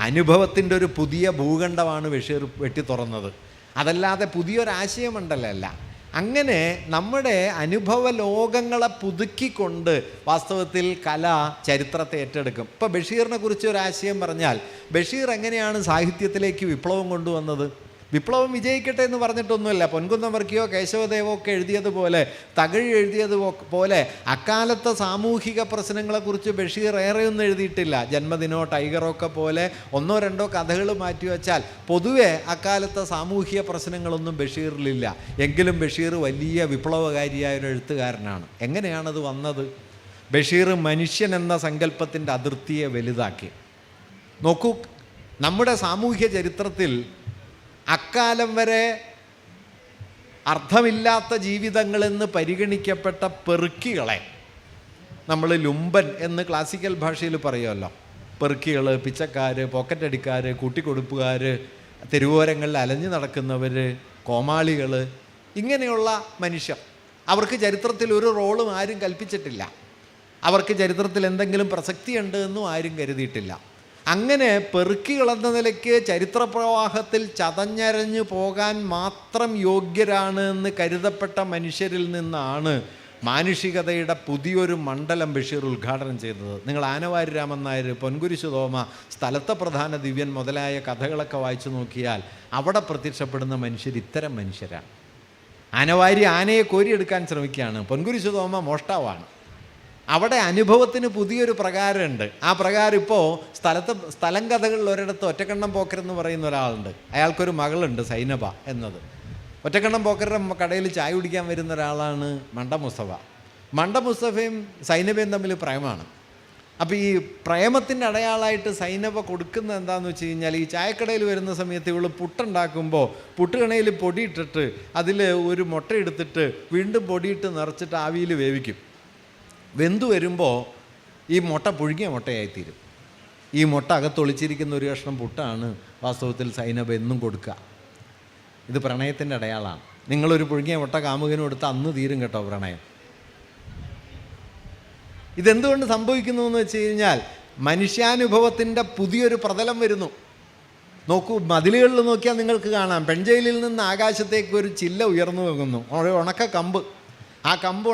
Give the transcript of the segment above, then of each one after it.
അനുഭവത്തിൻ്റെ ഒരു പുതിയ ഭൂഖണ്ഡമാണ് ബഷീർ വെട്ടി തുറന്നത്. അതല്ലാതെ പുതിയൊരാശയമുണ്ടല്ല. അങ്ങനെ നമ്മുടെ അനുഭവ ലോകങ്ങളെ പുതുക്കിക്കൊണ്ട് വാസ്തവത്തിൽ കല ചരിത്രത്തെ ഏറ്റെടുക്കും. ഇപ്പോൾ ബഷീറിനെ കുറിച്ച് ഒരാശയം പറഞ്ഞാൽ, ബഷീർ എങ്ങനെയാണ് സാഹിത്യത്തിലേക്ക് വിപ്ലവം കൊണ്ടുവന്നത്? വിപ്ലവം വിജയിക്കട്ടെ എന്ന് പറഞ്ഞിട്ടൊന്നുമില്ല. പൊൻകുന്നം വർക്കിയോ കേശവദേവോ ഒക്കെ എഴുതിയതുപോലെ, തകഴി എഴുതിയതുപോലെ അക്കാലത്തെ സാമൂഹിക പ്രശ്നങ്ങളെക്കുറിച്ച് ബഷീർ ഏറെയൊന്നും എഴുതിയിട്ടില്ല. ജന്മദിനോ ടൈഗറോ ഒക്കെ പോലെ ഒന്നോ രണ്ടോ കഥകൾ മാറ്റിവെച്ചാൽ പൊതുവെ അക്കാലത്തെ സാമൂഹിക പ്രശ്നങ്ങളൊന്നും ബഷീറിലില്ല. എങ്കിലും ബഷീർ വലിയ വിപ്ലവകാരിയായ ഒരു എഴുത്തുകാരനാണ്. എങ്ങനെയാണത് വന്നത്? ബഷീർ മനുഷ്യൻ എന്ന സങ്കല്പത്തിൻ്റെ അതിർത്തിയെ വലുതാക്കി. നോക്കൂ, നമ്മുടെ സാമൂഹ്യ ചരിത്രത്തിൽ അക്കാലം വരെ അർത്ഥമില്ലാത്ത ജീവിതങ്ങളെന്ന് പരിഗണിക്കപ്പെട്ട പെറുക്കികളെ നമ്മൾ ലുംബൻ എന്ന് ക്ലാസിക്കൽ ഭാഷയിൽ പറയുമല്ലോ. പെറുക്കികൾ, പിച്ചക്കാർ, പോക്കറ്റടിക്കാർ, കൂട്ടിക്കൊടുപ്പുകാർ, തെരുവോരങ്ങളിൽ അലഞ്ഞു നടക്കുന്നവർ, കോമാളികൾ, ഇങ്ങനെയുള്ള മനുഷ്യർ, അവർക്ക് ചരിത്രത്തിൽ ഒരു റോളും ആരും കൽപ്പിച്ചിട്ടില്ല. അവർക്ക് ചരിത്രത്തിൽ എന്തെങ്കിലും പ്രസക്തിയുണ്ട് എന്നും ആരും കരുതിയിട്ടില്ല. അങ്ങനെ പെറുക്കികളെന്ന നിലയ്ക്ക് ചരിത്രപ്രവാഹത്തിൽ ചതഞ്ഞരഞ്ഞു പോകാൻ മാത്രം യോഗ്യരാണ് എന്ന് കരുതപ്പെട്ട മനുഷ്യരിൽ നിന്നാണ് മാനുഷികതയുടെ പുതിയൊരു മണ്ഡലം ബഷീർ ഉദ്ഘാടനം ചെയ്തത്. നിങ്ങൾ ആനവാരി രാമൻ നായർ, പൊൻകുരിശു തോമ, സ്ഥലത്തെ പ്രധാന ദിവ്യൻ മുതലായ കഥകളൊക്കെ വായിച്ചു നോക്കിയാൽ അവിടെ പ്രത്യക്ഷപ്പെടുന്ന മനുഷ്യർ ഇത്തരം മനുഷ്യരാണ്. ആനവാരി ആനയെ കോരിയെടുക്കാൻ ശ്രമിക്കുകയാണ്, പൊൻകുരിശു തോമ മോഷ്ടാവാണ്. അവിടെ അനുഭവത്തിന് പുതിയൊരു പ്രകാരമുണ്ട്. ആ പ്രകാരം ഇപ്പോൾ സ്ഥലം കഥകളിൽ ഒരിടത്ത് ഒറ്റക്കണ്ണം പോക്കർ എന്ന് പറയുന്ന ഒരാളുണ്ട്. അയാൾക്കൊരു മകളുണ്ട്, സൈനബ എന്നത്. ഒറ്റക്കണ്ണം പോക്കറുടെ കടയിൽ ചായ കുടിക്കാൻ വരുന്ന ഒരാളാണ് മണ്ട മുസ്തഫ. മണ്ട മുസ്തഫയും സൈനബയും തമ്മിൽ പ്രേമമാണ്. അപ്പോൾ ഈ പ്രേമത്തിൻ്റെ അടയാളമായിട്ട് സൈനബ കൊടുക്കുന്നത് എന്താണെന്ന് വെച്ച് കഴിഞ്ഞാൽ, ഈ ചായക്കടയിൽ വരുന്ന സമയത്ത് ഇവൾ പുട്ടുണ്ടാക്കുമ്പോൾ പുട്ടുകണയിൽ പൊടിയിട്ടിട്ട് അതിൽ ഒരു മുട്ട എടുത്തിട്ട് വീണ്ടും പൊടിയിട്ട് നിറച്ചിട്ട് ആവിയിൽ വേവിക്കും. വെന്തു വരുമ്പോൾ ഈ മുട്ട പുഴുങ്ങിയ മുട്ടയായിത്തീരും. ഈ മുട്ട അകത്തൊളിച്ചിരിക്കുന്ന ഒരു കഷ്ണം പുട്ടാണ് വാസ്തവത്തിൽ സൈനബ എന്നും കൊടുക്കുക. ഇത് പ്രണയത്തിൻ്റെ അടയാളമാണ്. നിങ്ങളൊരു പുഴുങ്ങിയ മുട്ട കാമുകനും കൊടുത്ത് അന്ന് തീരും കേട്ടോ പ്രണയം. ഇതെന്തുകൊണ്ട് സംഭവിക്കുന്നു എന്ന് വെച്ച് കഴിഞ്ഞാൽ, മനുഷ്യാനുഭവത്തിൻ്റെ പുതിയൊരു പ്രതലം വരുന്നു. നോക്കൂ, മതിലുകളിൽ നോക്കിയാൽ നിങ്ങൾക്ക് കാണാം, പെൺജയിലിൽ നിന്ന് ആകാശത്തേക്ക് ഒരു ചില്ല ഉയർന്നു പോകുന്നു, ഉണക്ക കമ്പ്. ആ കമ്പ്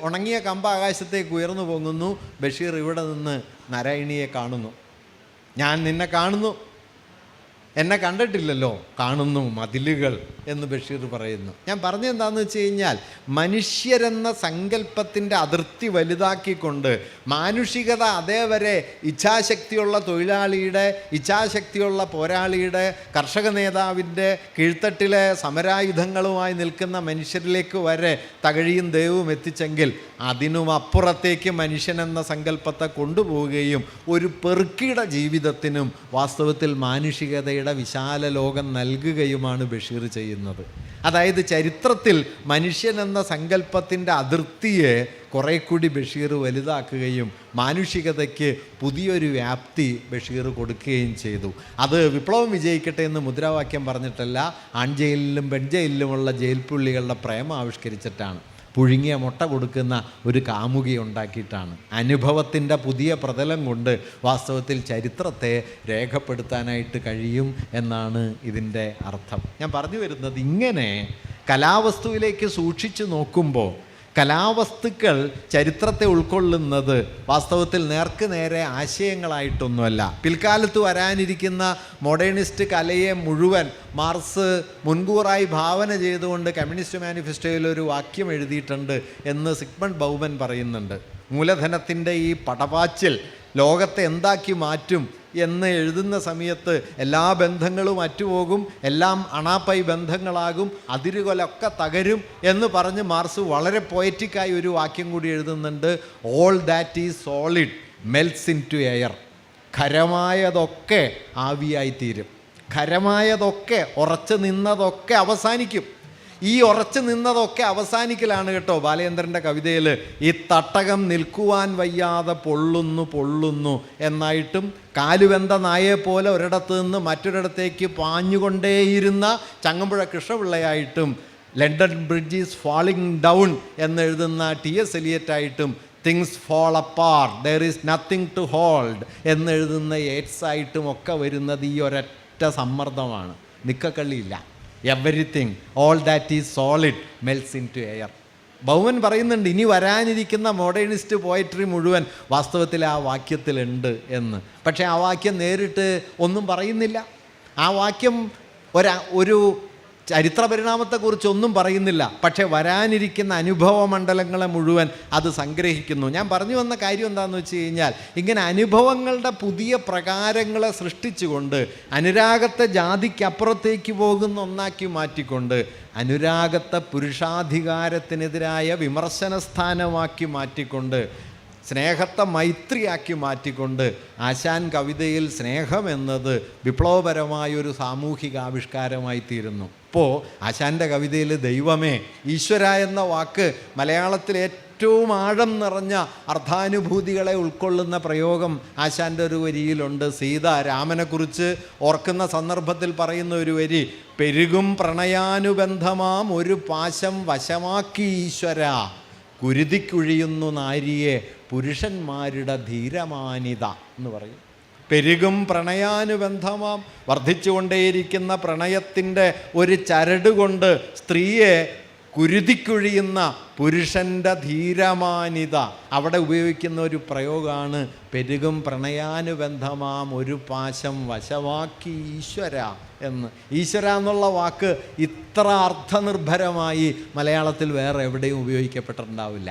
ഉണങ്ങിയ കമ്പ് ആകാശത്തേക്ക് ഉയർന്നു പോകുന്നു. ബഷീർ ഇവിടെ നിന്ന് നാരായണിയെ കാണുന്നു. ഞാൻ നിന്നെ കാണുന്നു, എന്നെ കണ്ടിട്ടില്ലല്ലോ, കാണുന്നു മതിലുകൾ എന്ന് ബഷീർ പറയുന്നു. ഞാൻ പറഞ്ഞതെന്താണെന്ന് വെച്ച് കഴിഞ്ഞാൽ, മനുഷ്യരെന്ന സങ്കല്പത്തിൻ്റെ അതിർത്തി വലുതാക്കിക്കൊണ്ട് മാനുഷികത അതേവരെ ഇച്ഛാശക്തിയുള്ള തൊഴിലാളിയുടെ, ഇച്ഛാശക്തിയുള്ള പോരാളിയുടെ, കർഷക നേതാവിൻ്റെ കീഴ്ത്തട്ടിലെ സമരായുധങ്ങളുമായി നിൽക്കുന്ന മനുഷ്യരിലേക്ക് വരെ തകഴിയും ദൈവവും എത്തിച്ചെങ്കിൽ, അതിനും അപ്പുറത്തേക്ക് മനുഷ്യനെന്ന സങ്കല്പത്തെ കൊണ്ടുപോവുകയും ഒരു പെറുക്കിയുടെ ജീവിതത്തിനും വാസ്തവത്തിൽ മാനുഷികതയുടെ വിശാല ലോകം നൽകുകയുമാണ് ബഷീർ ചെയ്യുന്നത്. അതായത് ചരിത്രത്തിൽ മനുഷ്യൻ എന്ന സങ്കല്പത്തിൻ്റെ അതിർത്തിയെ കുറെ കൂടി ബഷീർ വലുതാക്കുകയും മാനുഷികതയ്ക്ക് പുതിയൊരു വ്യാപ്തി ബഷീർ കൊടുക്കുകയും ചെയ്തു. അത് വിപ്ലവം വിജയിക്കട്ടെ എന്ന് മുദ്രാവാക്യം പറഞ്ഞിട്ടല്ല, ആൺജയിലിലും പെൺജയിലിലുമുള്ള ജയിൽ പുള്ളികളുടെ പ്രേമം ആവിഷ്കരിച്ചിട്ടാണ്. പുഴുങ്ങിയ മുട്ട കൊടുക്കുന്ന ഒരു കാമുകി ഉണ്ടാക്കിയിട്ടാണ്. അനുഭവത്തിൻ്റെ പുതിയ പ്രതലം കൊണ്ട് വാസ്തവത്തിൽ ചരിത്രത്തെ രേഖപ്പെടുത്താനായിട്ട് കഴിയും എന്നാണ് ഇതിൻ്റെ അർത്ഥം. ഞാൻ പറഞ്ഞു വരുന്നത്, ഇങ്ങനെ കലാവസ്തുവിലേക്ക് സൂക്ഷിച്ചു നോക്കുമ്പോൾ കലാവസ്തുക്കൾ ചരിത്രത്തെ ഉൾക്കൊള്ളുന്നത് വാസ്തവത്തിൽ നേർക്ക് നേരെ ആശയങ്ങളായിട്ടൊന്നുമല്ല. പിൽക്കാലത്ത് വരാനിരിക്കുന്ന മോഡേണിസ്റ്റ് കലയെ മുഴുവൻ മാർക്സ് മുൻകൂറായി ഭാവന ചെയ്തുകൊണ്ട് കമ്മ്യൂണിസ്റ്റ് മാനിഫെസ്റ്റോയിൽ ഒരു വാക്യം എഴുതിയിട്ടുണ്ട് എന്ന് സിഗ്മണ്ട് ബൗമൻ പറയുന്നുണ്ട്. മൂലധനത്തിൻ്റെ ഈ പടപാച്ചിൽ ലോകത്തെ എന്താക്കി മാറ്റും എന്ന് എഴുതുന്ന സമയത്ത് എല്ലാ ബന്ധങ്ങളും അറ്റുപോകും, എല്ലാം അണാപ്പൈ ബന്ധങ്ങളാകും, അതിരുകൊലൊക്കെ തകരും എന്ന് പറഞ്ഞ് മാർക്സ് വളരെ പോയറ്റിക്കായി ഒരു വാക്യം കൂടി എഴുതുന്നുണ്ട്. All that is solid melts into air. ഖരമായതൊക്കെ ആവിയായിത്തീരും, ഖരമായതൊക്കെ, ഉറച്ചു നിന്നതൊക്കെ അവസാനിക്കും. ഈ ഉറച്ചു നിന്നതൊക്കെ അവസാനിക്കലാണ് കേട്ടോ ബാലചന്ദ്രൻ്റെ കവിതയിൽ. ഈ തട്ടകം നിൽക്കുവാൻ വയ്യാതെ പൊള്ളുന്നു എന്നായിട്ടും കാലുവെന്ത നായെപ്പോലെ ഒരിടത്ത് നിന്ന് മറ്റൊരിടത്തേക്ക് പാഞ്ഞുകൊണ്ടേയിരുന്ന ചങ്ങമ്പുഴ കൃഷ്ണപിള്ളയായിട്ടും London bridge is falling down എന്നെഴുതുന്ന ടി എസ് എലിയറ്റായിട്ടും things fall apart, there is nothing to hold എന്നെഴുതുന്ന ഏറ്റ്സായിട്ടും ഒക്കെ വരുന്നത് ഈ ഒരൊറ്റ സമ്മർദ്ദമാണ്. നിക്കക്കള്ളിയില്ല. Everything, all that is solid melts into air. Bauman പറയുന്നുണ്ട് ഇനി വരാനിരിക്കുന്ന മോഡേണിസ്റ്റ് പോയട്രി മുഴുവൻ വാസ്തവത്തിൽ ആ വാക്യത്തിലുണ്ട് എന്ന്. പക്ഷേ ആ വാക്യം നേരിട്ട് ഒന്നും പറയുന്നില്ല. ആ വാക്യം ഒരു ചരിത്ര പരിണാമത്തെക്കുറിച്ചൊന്നും പറയുന്നില്ല. പക്ഷേ വരാനിരിക്കുന്ന അനുഭവ മണ്ഡലങ്ങളെ മുഴുവൻ അത് സംഗ്രഹിക്കുന്നു. ഞാൻ പറഞ്ഞു വന്ന കാര്യം എന്താണെന്ന് വെച്ച് കഴിഞ്ഞാൽ, ഇങ്ങനെ അനുഭവങ്ങളുടെ പുതിയ പ്രകാരങ്ങളെ സൃഷ്ടിച്ചുകൊണ്ട് അനുരാഗത്തെ ജാതിക്കപ്പുറത്തേക്ക് പോകുന്ന ഒന്നാക്കി മാറ്റിക്കൊണ്ട് അനുരാഗത്തെ പുരുഷാധികാരത്തിനെതിരായ വിമർശന സ്ഥാനമാക്കി മാറ്റിക്കൊണ്ട് സ്നേഹത്തെ മൈത്രിയാക്കി മാറ്റിക്കൊണ്ട് ആശാൻ കവിതയിൽ സ്നേഹമെന്നത് വിപ്ലവപരമായൊരു സാമൂഹികാവിഷ്കാരമായി തീരുന്നു. ഇപ്പോൾ ആശാൻ്റെ കവിതയിൽ ദൈവമേ, ഈശ്വര എന്ന വാക്ക് മലയാളത്തിൽ ഏറ്റവും ആഴം നിറഞ്ഞ അർത്ഥാനുഭൂതികളെ ഉൾക്കൊള്ളുന്ന പ്രയോഗം ആശാൻ്റെ ഒരു വരിയിലുണ്ട്. സീത രാമനെക്കുറിച്ച് ഓർക്കുന്ന സന്ദർഭത്തിൽ പറയുന്ന ഒരു വരി, പെരുകും പ്രണയാനുബന്ധമാം ഒരു പാശം വശമാക്കി ഈശ്വര, കുരുതിക്കുഴിയുന്നു നാരിയെ പുരുഷന്മാരുടെ ധീരമാനിത എന്ന് പറയും. പെരുകും പ്രണയാനുബന്ധമാം, വർദ്ധിച്ചുകൊണ്ടേയിരിക്കുന്ന പ്രണയത്തിൻ്റെ ഒരു ചരട് കൊണ്ട് സ്ത്രീയെ കുരുതിക്കുഴിയുന്ന പുരുഷൻ്റെ ധീരമാനിത. അവിടെ ഉപയോഗിക്കുന്ന ഒരു പ്രയോഗമാണ് പെരുകും പ്രണയാനുബന്ധമാം ഒരു പാശം വശമാക്കി ഈശ്വര എന്ന്. ഈശ്വര എന്നുള്ള വാക്ക് ഇത്ര അർത്ഥനിർഭരമായി മലയാളത്തിൽ വേറെ എവിടെയും ഉപയോഗിക്കപ്പെട്ടിട്ടുണ്ടാവില്ല.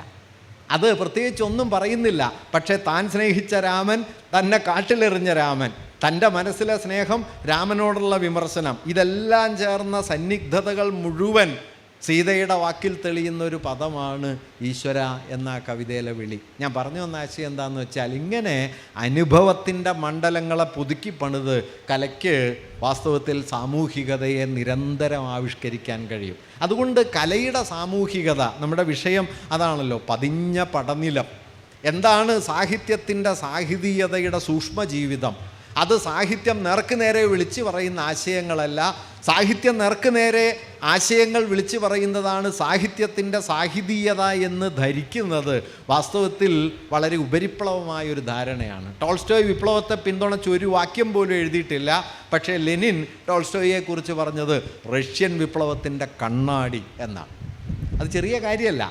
അത് പ്രത്യേകിച്ച് ഒന്നും പറയുന്നില്ല. പക്ഷേ താൻ സ്നേഹിച്ച രാമൻ, തന്നെ കാട്ടിലെറിഞ്ഞ രാമൻ, തൻ്റെ മനസ്സിലെ സ്നേഹം, രാമനോടുള്ള വിമർശനം, ഇതെല്ലാം ചേർന്ന സന്നിഗ്ധതകൾ മുഴുവൻ സീതയുടെ വാക്കിൽ തെളിയുന്ന ഒരു പദമാണ് ഈശ്വര എന്ന കവിതയിലെ വിളി. ഞാൻ പറഞ്ഞു വന്ന ആശയം എന്താണെന്ന് വെച്ചാൽ, ഇങ്ങനെ അനുഭവത്തിൻ്റെ മണ്ഡലങ്ങളെ പുതുക്കി പണിത് കലയ്ക്ക് വാസ്തവത്തിൽ സാമൂഹികതയെ നിരന്തരം ആവിഷ്കരിക്കാൻ കഴിയും. അതുകൊണ്ട് കലയുടെ സാമൂഹികത, നമ്മുടെ വിഷയം അതാണല്ലോ, പതിഞ്ഞ പടനിലം. എന്താണ് സാഹിത്യത്തിൻ്റെ സാഹിതീയതയുടെ സൂക്ഷ്മജീവിതം? അത് സാഹിത്യം നേർക്കുനേരെ വിളിച്ചു പറയുന്ന ആശയങ്ങളല്ല. സാഹിത്യം നേർക്കുനേരെ ആശയങ്ങൾ വിളിച്ചു പറയുന്നതാണ് സാഹിത്യത്തിൻ്റെ സാഹിതീയത എന്ന് ധരിക്കുന്നത് വാസ്തവത്തിൽ വളരെ ഉപരിപ്ലവമായൊരു ധാരണയാണ്. ടോൾസ്റ്റോയ് വിപ്ലവത്തെ പിന്തുണച്ച് ഒരു വാക്യം പോലും എഴുതിയിട്ടില്ല. പക്ഷേ ലെനിൻ ടോൾസ്റ്റോയിയെക്കുറിച്ച് പറഞ്ഞത് റഷ്യൻ വിപ്ലവത്തിൻ്റെ കണ്ണാടി എന്നാണ്. അത് ചെറിയ കാര്യമല്ല.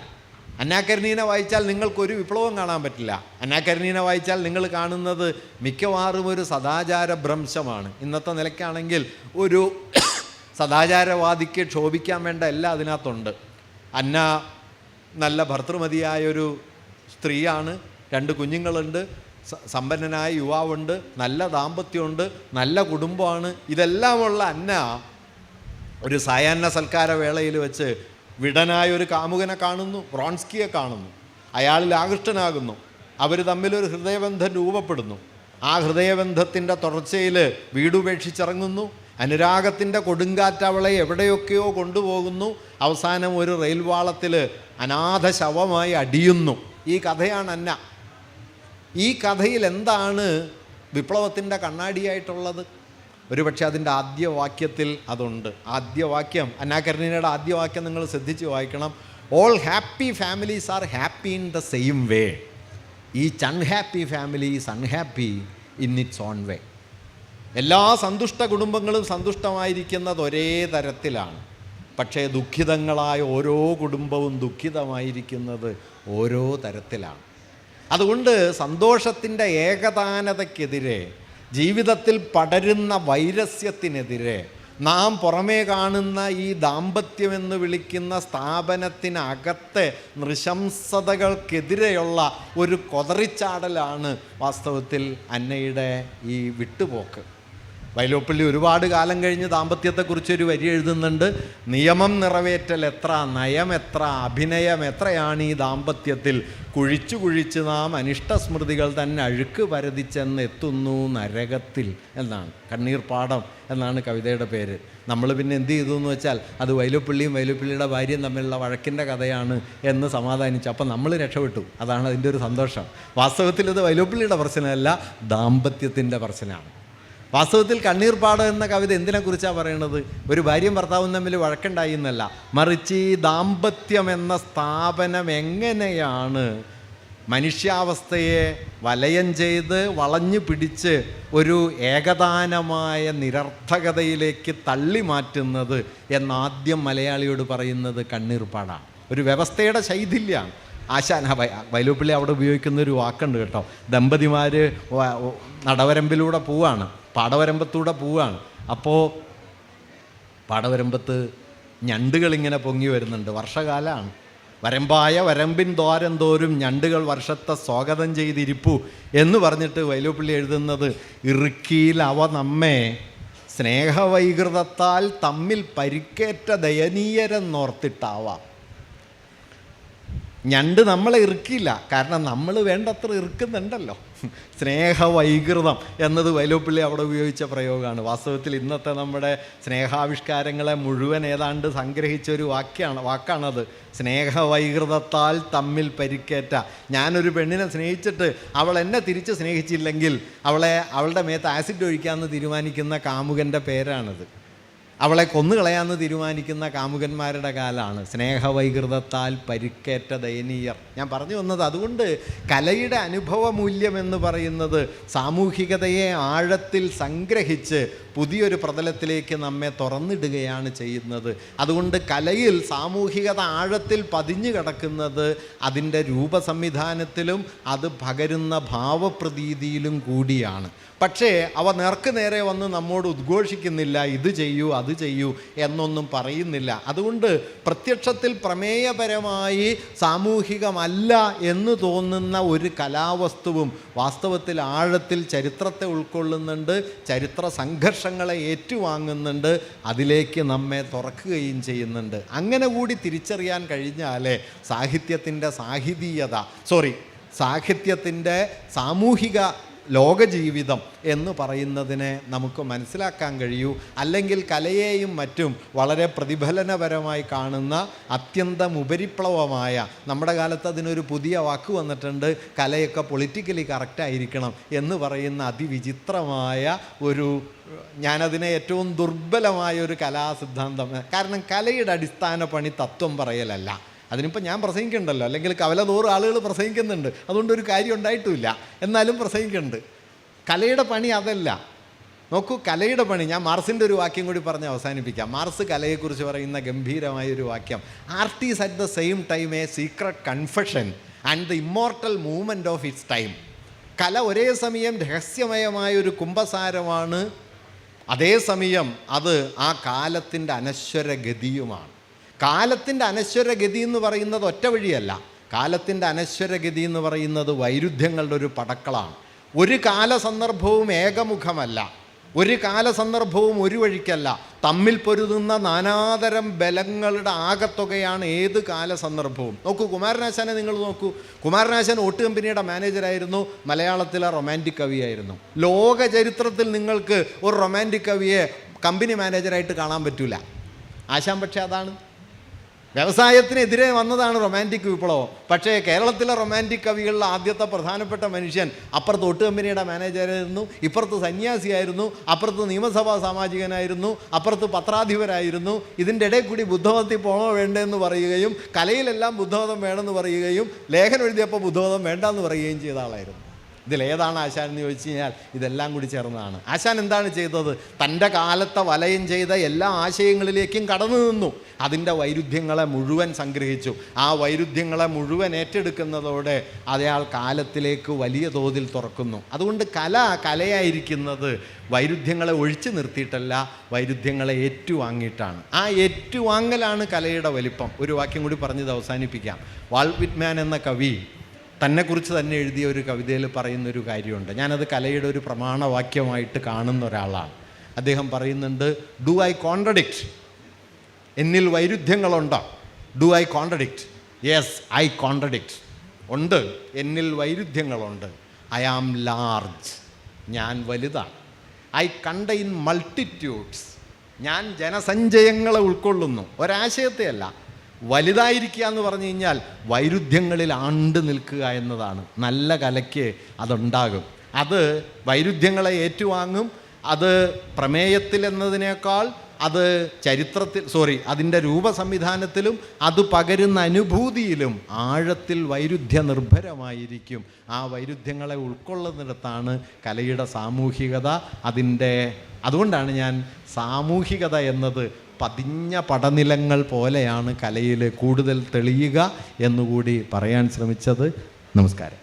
അന്നാ കരീനീനെ വായിച്ചാൽ നിങ്ങൾക്കൊരു വിപ്ലവം കാണാൻ പറ്റില്ല. അന്നാ കരീനീനെ വായിച്ചാൽ നിങ്ങൾ കാണുന്നത് മിക്കവാറും ഒരു സദാചാര ഭ്രംശമാണ്. ഇന്നത്തെ നിലയ്ക്കാണെങ്കിൽ ഒരു സദാചാരവാദിക്ക് ക്ഷോഭിക്കാൻ വേണ്ട എല്ലാം അതിനകത്തുണ്ട്. അന്ന നല്ല ഭർതൃമതിയായൊരു സ്ത്രീയാണ്, 2 കുഞ്ഞുങ്ങളുണ്ട്, സമ്പന്നനായ യുവാവുണ്ട്, നല്ല ദാമ്പത്യമുണ്ട്, നല്ല കുടുംബമാണ്. ഇതെല്ലാമുള്ള അന്ന ഒരു സായാഹ്ന സൽക്കാര വേളയിൽ വെച്ച് വിടനായൊരു കാമുകനെ കാണുന്നു, വ്രോൺസ്കിയെ കാണുന്നു. അയാളിൽ ആകൃഷ്ടനാകുന്നു. അവർ തമ്മിലൊരു ഹൃദയബന്ധം രൂപപ്പെടുന്നു. ആ ഹൃദയബന്ധത്തിൻ്റെ തുടർച്ചയിൽ വീടുപേക്ഷിച്ചിറങ്ങുന്നു. അനുരാഗത്തിൻ്റെ കൊടുങ്കാറ്റ് അവളെ എവിടെയൊക്കെയോ കൊണ്ടുപോകുന്നു. അവസാനം ഒരു റെയിൽ വാളത്തിൽ അനാഥ ശവമായി അടിയുന്നു. ഈ കഥയാണ് അന്ന. ഈ കഥയിൽ എന്താണ് വിപ്ലവത്തിൻ്റെ കണ്ണാടിയായിട്ടുള്ളത്? ഒരുപക്ഷെ അതിൻ്റെ ആദ്യ വാക്യത്തിൽ അതുണ്ട്. ആദ്യ വാക്യം, അന്നാ കരീനയുടെ ആദ്യ വാക്യം നിങ്ങൾ ശ്രദ്ധിച്ച് വായിക്കണം. All happy families are happy in the same way, each unhappy family is unhappy in its on വേ. എല്ലാ സന്തുഷ്ട കുടുംബങ്ങളും സന്തുഷ്ടമായിരിക്കുന്നത് ഒരേ തരത്തിലാണ്. പക്ഷേ ദുഃഖിതങ്ങളായ ഓരോ കുടുംബവും ദുഃഖിതമായിരിക്കുന്നത് ഓരോ തരത്തിലാണ്. അതുകൊണ്ട് സന്തോഷത്തിൻ്റെ ഏകതാനതയ്ക്കെതിരെ, ജീവിതത്തിൽ പടരുന്ന വൈരസ്യത്തിനെതിരെ, നാം പുറമേ കാണുന്ന ഈ ദാമ്പത്യമെന്ന് വിളിക്കുന്ന സ്ഥാപനത്തിനകത്തെ നൃശംസതകൾക്കെതിരെയുള്ള ഒരു കൊതറിച്ചാടലാണ് വാസ്തവത്തിൽ അന്നയുടെ ഈ വിട്ടുപോക്ക്. വൈലോപ്പിള്ളി ഒരുപാട് കാലം കഴിഞ്ഞ് ദാമ്പത്യത്തെക്കുറിച്ചൊരു വരി എഴുതുന്നുണ്ട്. നിയമം നിറവേറ്റൽ എത്ര, നയം എത്ര, അഭിനയം എത്രയാണ് ഈ ദാമ്പത്യത്തിൽ, കുഴിച്ചു കുഴിച്ച് നാം അനിഷ്ടസ്മൃതികൾ തന്നെ അഴുക്ക് പരതിച്ചെന്ന് എത്തുന്നു നരകത്തിൽ എന്നാണ്. കണ്ണീർ പാടം എന്നാണ് കവിതയുടെ പേര്. നമ്മൾ പിന്നെ എന്ത് ചെയ്തു എന്ന് വെച്ചാൽ അത് വൈലോപ്പിള്ളിയും വൈലോപ്പിള്ളിയുടെ ഭാര്യയും തമ്മിലുള്ള വഴക്കിൻ്റെ കഥയാണ് എന്ന് സമാധാനിച്ചു. അപ്പം നമ്മൾ രക്ഷപ്പെട്ടു. അതാണ് അതിൻ്റെ ഒരു സന്തോഷം. വാസ്തവത്തിൽ ഇത് വൈലോപ്പിള്ളിയുടെ പ്രശ്നമല്ല, ദാമ്പത്യത്തിൻ്റെ പ്രശ്നമാണ്. വാസ്തവത്തിൽ കണ്ണീർ പാടം എന്ന കവിത എന്തിനെക്കുറിച്ചാണ് പറയണത്? ഒരു ഭാര്യയും ഭർത്താവും തമ്മിൽ വഴക്കുണ്ടായി എന്നല്ല, മറിച്ച് ഈ ദാമ്പത്യം എന്ന സ്ഥാപനം എങ്ങനെയാണ് മനുഷ്യാവസ്ഥയെ വലയം ചെയ്ത് വളഞ്ഞു പിടിച്ച് ഒരു ഏകദാനമായ നിരർത്ഥകതയിലേക്ക് തള്ളി മാറ്റുന്നത് എന്നാദ്യം മലയാളിയോട് പറയുന്നത് കണ്ണീർപ്പാടാണ്. ഒരു വ്യവസ്ഥയുടെ ശൈഥില്യമാണ്. വൈലോപ്പിള്ളി അവിടെ ഉപയോഗിക്കുന്ന ഒരു വാക്കുണ്ട് കേട്ടോ. ദമ്പതിമാർ നടവരമ്പിലൂടെ പോവാണ്, പാടവരമ്പത്തൂടെ പോവാണ്. അപ്പോൾ പാടവരമ്പത്ത് ഞണ്ടുകളിങ്ങനെ പൊങ്ങി വരുന്നുണ്ട്. വർഷകാലമാണ്. വരമ്പായ വരമ്പിൻ ദ്വാരം തോറും ഞണ്ടുകൾ വർഷത്തെ സ്വാഗതം ചെയ്തിരിപ്പു എന്ന് പറഞ്ഞിട്ട് വൈലോപ്പിള്ളി എഴുതുന്നത്, ഇറുക്കിയിൽ അവ നമ്മെ സ്നേഹവൈകൃതത്താൽ തമ്മിൽ പരിക്കേറ്റ ദയനീയരെന്നോർത്തിട്ടാവാം. ഞണ്ട് നമ്മളെ ഇറുക്കില്ല, കാരണം നമ്മൾ വേണ്ടത്ര ഇറുക്കുന്നുണ്ടല്ലോ. സ്നേഹവൈകൃതം എന്നത് വൈലോപ്പിള്ളി അവിടെ ഉപയോഗിച്ച പ്രയോഗമാണ്. വാസ്തവത്തിൽ ഇന്നത്തെ നമ്മുടെ സ്നേഹാവിഷ്കാരങ്ങളെ മുഴുവൻ ഏതാണ്ട് സംഗ്രഹിച്ച ഒരു വാക്കാണത്. സ്നേഹവൈകൃതത്താൽ തമ്മിൽ പരിക്കേറ്റ. ഞാനൊരു പെണ്ണിനെ സ്നേഹിച്ചിട്ട് അവൾ എന്നെ തിരിച്ച് സ്നേഹിച്ചില്ലെങ്കിൽ അവളുടെ മേത്ത് ആസിഡ് ഒഴിക്കാമെന്ന് തീരുമാനിക്കുന്ന കാമുകൻ്റെ പേരാണിത്. അവളെ കൊന്നുകളയാമെന്ന് തീരുമാനിക്കുന്ന കാമുകന്മാരുടെ കാലമാണ്. സ്നേഹവൈകൃതത്താൽ പരിക്കേറ്റ ദയനീയർ. ഞാൻ പറഞ്ഞു വന്നത് അതുകൊണ്ട് കലയുടെ അനുഭവമൂല്യം എന്ന് പറയുന്നത് സാമൂഹികതയെ ആഴത്തിൽ സംഗ്രഹിച്ച് പുതിയൊരു പ്രതലത്തിലേക്ക് നമ്മെ തുറന്നിടുകയാണ് ചെയ്യുന്നത്. അതുകൊണ്ട് കലയിൽ സാമൂഹികത ആഴത്തിൽ പതിഞ്ഞു കിടക്കുന്നത് അതിൻ്റെ രൂപസംവിധാനത്തിലും അത് പകരുന്ന ഭാവപ്രതീതിയിലും കൂടിയാണ്. പക്ഷേ അവ നേർക്ക് നേരെ വന്ന് നമ്മോട് ഉദ്ഘോഷിക്കുന്നില്ല, ഇത് ചെയ്യൂ അത് ചെയ്യൂ എന്നൊന്നും പറയുന്നില്ല. അതുകൊണ്ട് പ്രത്യക്ഷത്തിൽ പ്രമേയപരമായി സാമൂഹികമല്ല എന്ന് തോന്നുന്ന ഒരു കലാവസ്തുവും വാസ്തവത്തിൽ ആഴത്തിൽ ചരിത്രത്തെ ഉൾക്കൊള്ളുന്നുണ്ട്, ചരിത്ര സംഘർഷങ്ങളെ ഏറ്റുവാങ്ങുന്നുണ്ട്, അതിലേക്ക് നമ്മെ തുറക്കുകയും ചെയ്യുന്നുണ്ട്. അങ്ങനെ കൂടി തിരിച്ചറിയാൻ കഴിഞ്ഞാലേ സാഹിത്യത്തിൻ്റെ സാഹിത്യത്തിൻ്റെ സാമൂഹിക ലോകജീവിതം എന്ന് പറയുന്നതിനെ നമുക്ക് മനസ്സിലാക്കാൻ കഴിയൂ. അല്ലെങ്കിൽ കലയെയും മറ്റും വളരെ പ്രതിഫലനപരമായി കാണുന്ന അത്യന്തം ഉപരിപ്ലവമായ, നമ്മുടെ കാലത്ത് അതിനൊരു പുതിയ വാക്ക് വന്നിട്ടുണ്ട്, കലയൊക്കെ പൊളിറ്റിക്കലി കറക്റ്റായിരിക്കണം എന്ന് പറയുന്ന അതിവിചിത്രമായ ഒരു, ഞാനതിനെ ഏറ്റവും ദുർബലമായ ഒരു കലാസിദ്ധാന്തം. കാരണം കലയുടെ അടിസ്ഥാന പണി തത്വം പറയലല്ല. അതിനിപ്പോൾ ഞാൻ പ്രസംഗിക്കുന്നുണ്ടല്ലോ, അല്ലെങ്കിൽ കവല 100 ആളുകൾ പ്രസംഗിക്കുന്നുണ്ട്, അതുകൊണ്ടൊരു കാര്യം ഉണ്ടായിട്ടുമില്ല, എന്നാലും പ്രസംഗിക്കുന്നുണ്ട്. കലയുടെ പണി അതല്ല. നോക്കൂ, കലയുടെ പണി, ഞാൻ മാർസിൻ്റെ ഒരു വാക്യം കൂടി പറഞ്ഞ് അവസാനിപ്പിക്കാം. മാർസ് കലയെക്കുറിച്ച് പറയുന്ന ഗംഭീരമായൊരു വാക്യം, art is at the same time A secret confession and the immortal movement of its time. കല ഒരേ സമയം രഹസ്യമയമായൊരു കുംഭസാരമാണ്, അതേസമയം അത് ആ കാലത്തിൻ്റെ അനശ്വരഗതിയുമാണ്. കാലത്തിൻ്റെ അനശ്വരഗതി എന്ന് പറയുന്നത് ഒറ്റ വഴിയല്ല. കാലത്തിൻ്റെ അനശ്വരഗതി എന്ന് പറയുന്നത് വൈരുദ്ധ്യങ്ങളുടെ ഒരു പടക്കളമാണ്. ഒരു കാലസന്ദർഭവും ഏകമുഖമല്ല, ഒരു കാലസന്ദർഭവും ഒരു വഴിക്കല്ല. തമ്മിൽ പൊരുതുന്ന നാനാതരം ബലങ്ങളുടെ ആകത്തുകയാണ് ഏത് കാലസന്ദർഭവും. നോക്കൂ, കുമാരനാശാനെ നിങ്ങൾ നോക്കൂ. കുമാരനാശാൻ ഓട്ട് കമ്പനിയുടെ മാനേജറായിരുന്നു, മലയാളത്തിലെ റൊമാൻറ്റിക് കവിയായിരുന്നു. ലോക ചരിത്രത്തിൽ നിങ്ങൾക്ക് ഒരു റൊമാൻറ്റിക് കവിയെ കമ്പനി മാനേജറായിട്ട് കാണാൻ പറ്റില്ല. ആശാൻ പക്ഷേ അതാണ്. വ്യവസായത്തിനെതിരെ വന്നതാണ് റൊമാൻറ്റിക് വിപ്ലവം. പക്ഷേ കേരളത്തിലെ റൊമാൻറ്റിക് കവികളിൽ ആദ്യത്തെ പ്രധാനപ്പെട്ട മനുഷ്യൻ അപ്പുറത്ത് ഒട്ട് കമ്പനിയുടെ മാനേജറായിരുന്നു, ഇപ്പുറത്ത് സന്യാസിയായിരുന്നു, അപ്പുറത്ത് നിയമസഭാ സാമാജികനായിരുന്നു, അപ്പുറത്ത് പത്രാധിപരായിരുന്നു. ഇതിൻ്റെ ഇടയിൽ കൂടി ബുദ്ധമതത്തിൽ പോകണോ വേണ്ടെന്ന് പറയുകയും കലയിലെല്ലാം ബുദ്ധമതം വേണമെന്ന് പറയുകയും ലേഖനം എഴുതിയപ്പോൾ ബുദ്ധമതം വേണ്ടെന്ന് പറയുകയും ചെയ്ത ആളായിരുന്നു. ഇതിലേതാണ് ആശാൻ എന്ന് ചോദിച്ചു കഴിഞ്ഞാൽ ഇതെല്ലാം കൂടി ചേർന്നതാണ്. ആശാൻ എന്താണ് ചെയ്തത്? തൻ്റെ കാലത്തെ വലയം ചെയ്ത എല്ലാ ആശയങ്ങളിലേക്കും കടന്നു നിന്നു. അതിൻ്റെ വൈരുദ്ധ്യങ്ങളെ മുഴുവൻ സംഗ്രഹിച്ചു. ആ വൈരുദ്ധ്യങ്ങളെ മുഴുവൻ ഏറ്റെടുക്കുന്നതോടെ അയാൾ കാലത്തിലേക്ക് വലിയ തോതിൽ തുറക്കുന്നു. അതുകൊണ്ട് കലയായിരിക്കുന്നത് വൈരുദ്ധ്യങ്ങളെ ഒഴിച്ചു നിർത്തിയിട്ടല്ല, വൈരുദ്ധ്യങ്ങളെ ഏറ്റുവാങ്ങിയിട്ടാണ്. ആ ഏറ്റുവാങ്ങലാണ് കലയുടെ വലിപ്പം. ഒരു വാക്യം കൂടി പറഞ്ഞത് അവസാനിപ്പിക്കാം. വാൾട്ട് വിറ്റ്മാൻ എന്ന കവി തന്നെക്കുറിച്ച് തന്നെ എഴുതിയ ഒരു കവിതയിൽ പറയുന്നൊരു കാര്യമുണ്ട്. ഞാനത് കലയുടെ ഒരു പ്രമാണവാക്യമായിട്ട് കാണുന്ന ഒരാളാണ്. അദ്ദേഹം പറയുന്നുണ്ട്, ഡു ഐ കോൺട്രഡിക്റ്റ്? എന്നിൽ വൈരുദ്ധ്യങ്ങളുണ്ടോ? Do I contradict? Yes, I contradict. ഉണ്ട്, എന്നിൽ വൈരുദ്ധ്യങ്ങളുണ്ട്. ഐ ആം ലാർജ്, ഞാൻ വലുതാണ്. ഐ കണ്ടെയ്ൻ മൾട്ടിറ്റ്യൂഡ്സ്, ഞാൻ ജനസഞ്ചയങ്ങളെ ഉൾക്കൊള്ളുന്നു, ഒരാശയത്തെയല്ല. വലുതായിരിക്കുക എന്ന് പറഞ്ഞു കഴിഞ്ഞാൽ വൈരുദ്ധ്യങ്ങളിൽ ആണ്ട് നിൽക്കുക എന്നതാണ്. നല്ല കലയ്ക്ക് അതുണ്ടാകും. അത് വൈരുദ്ധ്യങ്ങളെ ഏറ്റുവാങ്ങും. അത് പ്രമേയത്തിൽ എന്നതിനേക്കാൾ അത് അതിൻ്റെ രൂപസംവിധാനത്തിലും അത് പകരുന്ന അനുഭൂതിയിലും ആഴത്തിൽ വൈരുദ്ധ്യ നിർഭരമായിരിക്കും. ആ വൈരുദ്ധ്യങ്ങളെ ഉൾക്കൊള്ളുന്നിടത്താണ് കലയുടെ സാമൂഹികത. അതുകൊണ്ടാണ് ഞാൻ സാമൂഹികത എന്നത് പതിഞ്ഞ പടനിലങ്ങൾ പോലെയാണ് കലയിൽ കൂടുതൽ തെളിയുക എന്നുകൂടി പറയാൻ ശ്രമിച്ചത്. നമസ്കാരം.